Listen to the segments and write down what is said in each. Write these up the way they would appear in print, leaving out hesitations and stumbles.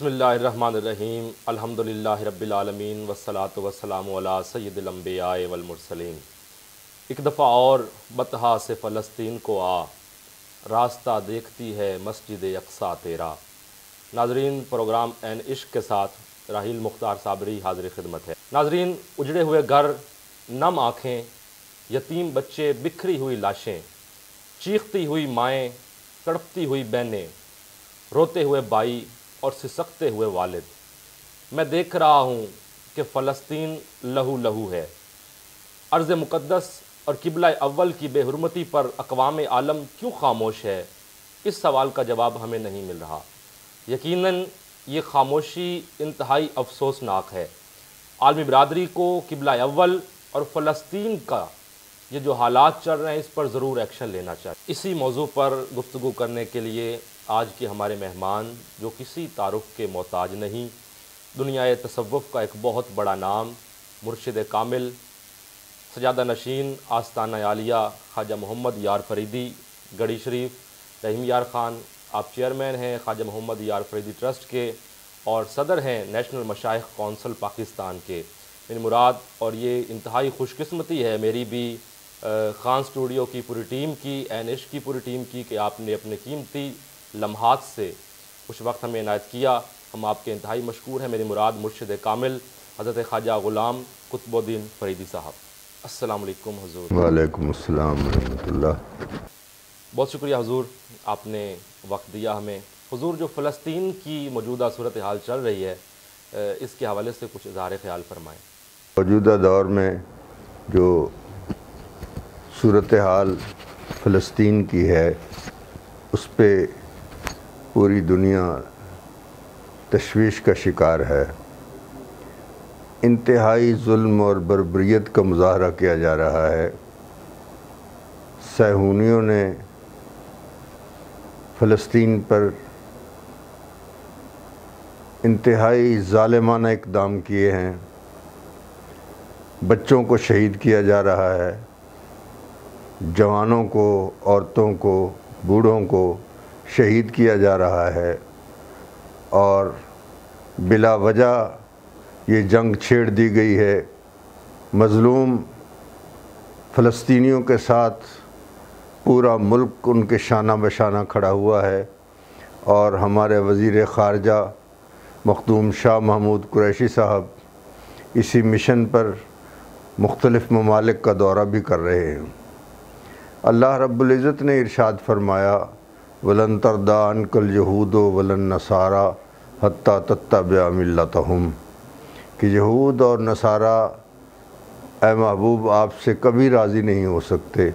بسم اللہ الرحمن الرحیم الحمدللہ رب العالمین والصلاة والسلام علی سید الانبیاء والمرسلین۔ ایک دفعہ اور بطحا سے فلسطین کو آ، راستہ دیکھتی ہے مسجد اقصیٰ تیرا۔ ناظرین، پروگرام این عشق کے ساتھ راحیل مختار صابری حاضر خدمت ہے۔ ناظرین، اجڑے ہوئے گھر، نم آنکھیں، یتیم بچے، بکھری ہوئی لاشیں، چیختی ہوئی مائیں، تڑپتی ہوئی بہنیں، روتے ہوئے بھائی اور سسکتے ہوئے والد۔ میں دیکھ رہا ہوں کہ فلسطین لہو لہو ہے۔ ارض مقدس اور قبلہ اول کی بے حرمتی پر اقوام عالم کیوں خاموش ہے؟ اس سوال کا جواب ہمیں نہیں مل رہا۔ یقیناً یہ خاموشی انتہائی افسوسناک ہے۔ عالمی برادری کو قبلہ اول اور فلسطین کا یہ جو حالات چل رہے ہیں اس پر ضرور ایکشن لینا چاہیے۔ اسی موضوع پر گفتگو کرنے کے لیے آج کے ہمارے مہمان، جو کسی تعارف کے محتاج نہیں، دنیا تصوف کا ایک بہت بڑا نام، مرشد کامل، سجادہ نشین آستانہ عالیہ خواجہ محمد یار فریدی گڑھی شریف، رحیم یار خان، آپ چیئرمین ہیں خواجہ محمد یار فریدی ٹرسٹ کے اور صدر ہیں نیشنل مشائخ کونسل پاکستان کے۔ میری مراد اور یہ انتہائی خوش قسمتی ہے میری بھی، خان اسٹوڈیو کی پوری ٹیم کی، این عشق کی پوری ٹیم کی، کہ آپ نے اپنے قیمتی لمحات سے کچھ وقت ہمیں عنایت کیا۔ ہم آپ کے انتہائی مشکور ہیں۔ میری مراد مرشد کامل حضرت خواجہ غلام قطب الدین فریدی صاحب۔ السلام علیکم حضور۔ وعلیکم السلام ورحمۃ اللہ۔ بہت شکریہ حضور، آپ نے وقت دیا ہمیں۔ حضور، جو فلسطین کی موجودہ صورتحال چل رہی ہے اس کے حوالے سے کچھ اظہار خیال فرمائیں۔ موجودہ دور میں جو صورتحال فلسطین کی ہے اس پہ پوری دنیا تشویش کا شکار ہے۔ انتہائی ظلم اور بربریت کا مظاہرہ کیا جا رہا ہے۔ صہیونیوں نے فلسطین پر انتہائی ظالمانہ اقدام کیے ہیں۔ بچوں کو شہید کیا جا رہا ہے، جوانوں کو، عورتوں کو، بوڑھوں کو شہید کیا جا رہا ہے، اور بلا وجہ یہ جنگ چھیڑ دی گئی ہے۔ مظلوم فلسطینیوں کے ساتھ پورا ملک ان کے شانہ بشانہ کھڑا ہوا ہے، اور ہمارے وزیر خارجہ مخدوم شاہ محمود قریشی صاحب اسی مشن پر مختلف ممالک کا دورہ بھی کر رہے ہیں۔ اللہ رب العزت نے ارشاد فرمایا، وَلَن تَرْضَىٰ عَنْكَ الْيَهُودُ وَلَا النَّصَارَىٰ حَتَّىٰ تَتَّبِعَ مِلَّتَهُمْ، کہ یہود اور نصارہ اے محبوب آپ سے کبھی راضی نہیں ہو سکتے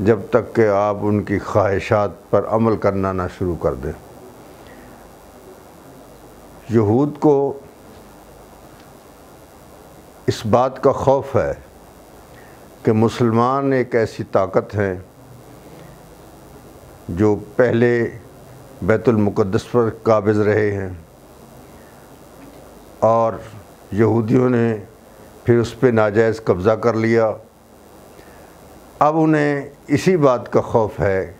جب تک کہ آپ ان کی خواہشات پر عمل کرنا نہ شروع کر دیں۔ یہود کو اس بات کا خوف ہے کہ مسلمان ایک ایسی طاقت ہیں جو پہلے بیت المقدس پر قابض رہے ہیں، اور یہودیوں نے پھر اس پہ ناجائز قبضہ کر لیا۔ اب انہیں اسی بات کا خوف ہے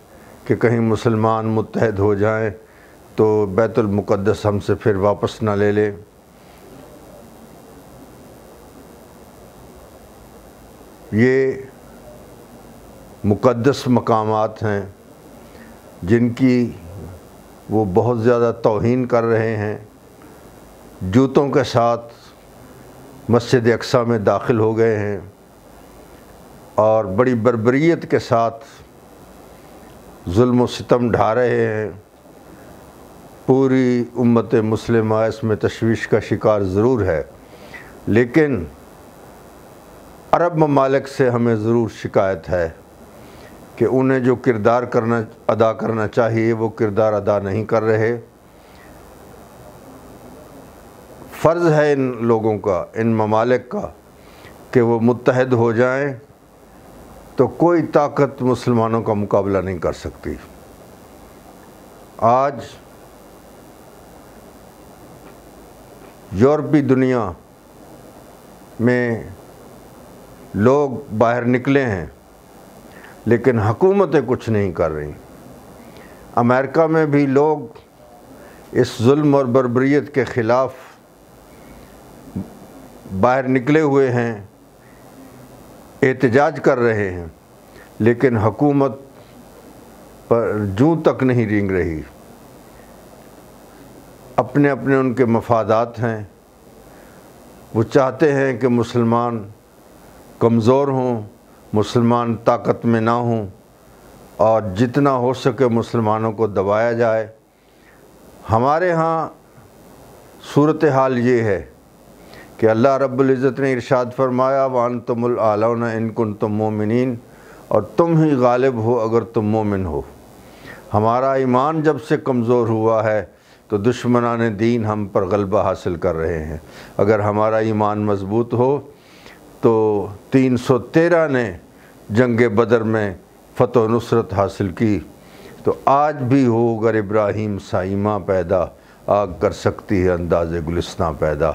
کہ کہیں مسلمان متحد ہو جائیں تو بیت المقدس ہم سے پھر واپس نہ لے لیں۔ یہ مقدس مقامات ہیں جن کی وہ بہت زیادہ توہین کر رہے ہیں۔ جوتوں کے ساتھ مسجد اقصیٰ میں داخل ہو گئے ہیں اور بڑی بربریت کے ساتھ ظلم و ستم ڈھا رہے ہیں۔ پوری امت مسلمہ اس میں تشویش کا شکار ضرور ہے، لیکن عرب ممالک سے ہمیں ضرور شکایت ہے کہ انہیں جو کردار ادا کرنا چاہیے وہ کردار ادا نہیں کر رہے۔ فرض ہے ان لوگوں کا، ان ممالک کا، کہ وہ متحد ہو جائیں تو کوئی طاقت مسلمانوں کا مقابلہ نہیں کر سکتی۔ آج یورپی دنیا میں لوگ باہر نکلے ہیں لیکن حکومتیں کچھ نہیں کر رہی۔ امریکہ میں بھی لوگ اس ظلم اور بربریت کے خلاف باہر نکلے ہوئے ہیں، احتجاج کر رہے ہیں، لیکن حکومت پر جوں تک نہیں رینگ رہی۔ اپنے اپنے ان کے مفادات ہیں، وہ چاہتے ہیں کہ مسلمان کمزور ہوں، مسلمان طاقت میں نہ ہوں، اور جتنا ہو سکے مسلمانوں کو دبایا جائے۔ ہمارے ہاں صورتحال یہ ہے کہ اللہ رب العزت نے ارشاد فرمایا وَأَنْتُمُ الْأَعْلَوْنَ إِن كُنتُم مُؤْمِنِينَ، اور تم ہی غالب ہو اگر تم مومن ہو۔ ہمارا ایمان جب سے کمزور ہوا ہے تو دشمنان دین ہم پر غلبہ حاصل کر رہے ہیں۔ اگر ہمارا ایمان مضبوط ہو تو 313 نے جنگ بدر میں فتح و نصرت حاصل کی، تو آج بھی ہو اگر ابراہیم سائمہ پیدا، آگ کر سکتی ہے انداز گلستاں پیدا۔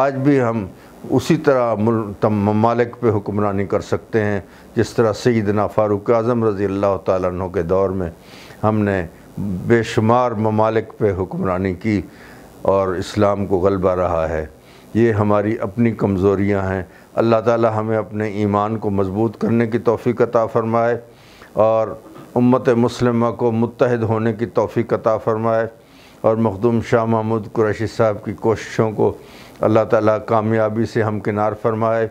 آج بھی ہم اسی طرح ممالک پہ حکمرانی کر سکتے ہیں جس طرح سیدنا فاروق اعظم رضی اللہ تعالیٰ عنہ کے دور میں ہم نے بے شمار ممالک پہ حکمرانی کی اور اسلام کو غلبہ رہا ہے۔ یہ ہماری اپنی کمزوریاں ہیں۔ اللہ تعالیٰ ہمیں اپنے ایمان کو مضبوط کرنے کی توفیق عطا فرمائے اور امت مسلمہ کو متحد ہونے کی توفیق عطا فرمائے، اور مخدوم شاہ محمود قریشی صاحب کی کوششوں کو اللہ تعالیٰ کامیابی سے ہمکنار فرمائے۔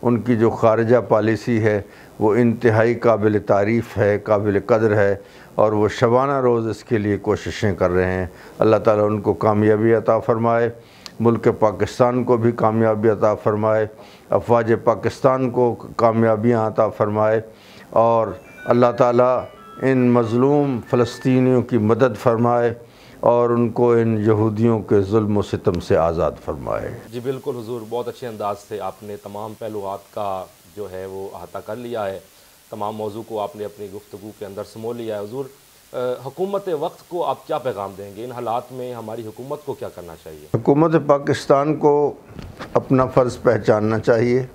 ان کی جو خارجہ پالیسی ہے وہ انتہائی قابل تعریف ہے، قابل قدر ہے، اور وہ شبانہ روز اس کے لیے کوششیں کر رہے ہیں۔ اللہ تعالیٰ ان کو کامیابی عطا فرمائے، ملک پاکستان کو بھی کامیابی عطا فرمائے، افواج پاکستان کو کامیابیاں عطا فرمائے، اور اللہ تعالیٰ ان مظلوم فلسطینیوں کی مدد فرمائے اور ان کو ان یہودیوں کے ظلم و ستم سے آزاد فرمائے۔ جی بالکل حضور، بہت اچھے انداز سے آپ نے تمام پہلوات کا جو ہے وہ احاطہ کر لیا ہے، تمام موضوع کو آپ نے اپنی گفتگو کے اندر سمو لیا ہے۔ حضور، حکومت وقت کو آپ کیا پیغام دیں گے؟ ان حالات میں ہماری حکومت کو کیا کرنا چاہیے؟ حکومت پاکستان کو اپنا فرض پہچاننا چاہیے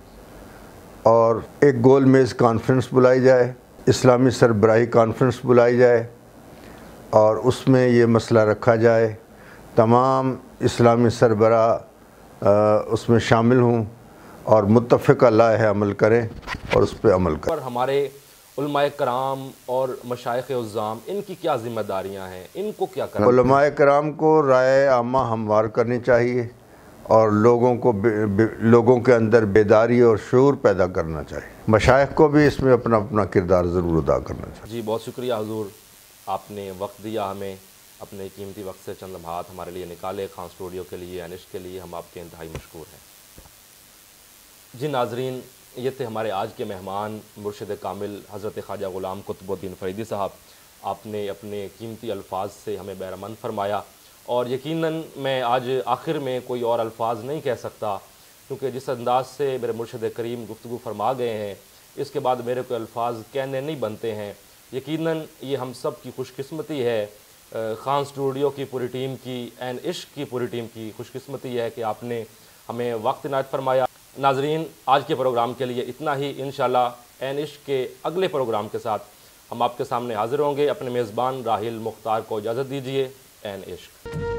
اور ایک گول میز کانفرنس بلائی جائے، اسلامی سربراہی کانفرنس بلائی جائے، اور اس میں یہ مسئلہ رکھا جائے، تمام اسلامی سربراہ اس میں شامل ہوں اور متفقہ لائحہ عمل کریں اور اس پہ عمل کریں۔ اور ہمارے علماء کرام اور مشائخ عظام، ان کی کیا ذمہ داریاں ہیں؟ ان کو کیا کرنا؟ علماء کرام کو رائے عامہ ہموار کرنی چاہیے اور لوگوں کے اندر بیداری اور شعور پیدا کرنا چاہیے۔ مشائخ کو بھی اس میں اپنا اپنا کردار ضرور ادا کرنا چاہیے۔ جی بہت شکریہ حضور، آپ نے وقت دیا ہمیں، اپنے قیمتی وقت سے چند لمحات ہمارے لیے نکالے۔ خان اسٹوڈیو کے لیے، انش کے لیے ہم آپ کے انتہائی مشکور ہیں۔ جی ناظرین، یہ تھے ہمارے آج کے مہمان مرشد کامل حضرت خواجہ غلام قطب الدین فریدی صاحب۔ آپ نے اپنے قیمتی الفاظ سے ہمیں بہرمند فرمایا، اور یقیناً میں آج آخر میں کوئی اور الفاظ نہیں کہہ سکتا، کیونکہ جس انداز سے میرے مرشد کریم گفتگو فرما گئے ہیں، اس کے بعد میرے کوئی الفاظ کہنے نہیں بنتے ہیں۔ یقیناً یہ ہم سب کی خوش قسمتی ہے، خان اسٹوڈیو کی پوری ٹیم کی، این عشق کی پوری ٹیم کی خوش قسمتی ہے کہ آپ نے ہمیں وقت عنایت فرمایا۔ ناظرین، آج کے پروگرام کے لیے اتنا ہی۔ انشاءاللہ این عشق کے اگلے پروگرام کے ساتھ ہم آپ کے سامنے حاضر ہوں گے۔ اپنے میزبان راحیل مختار کو اجازت دیجیے۔ این عشق۔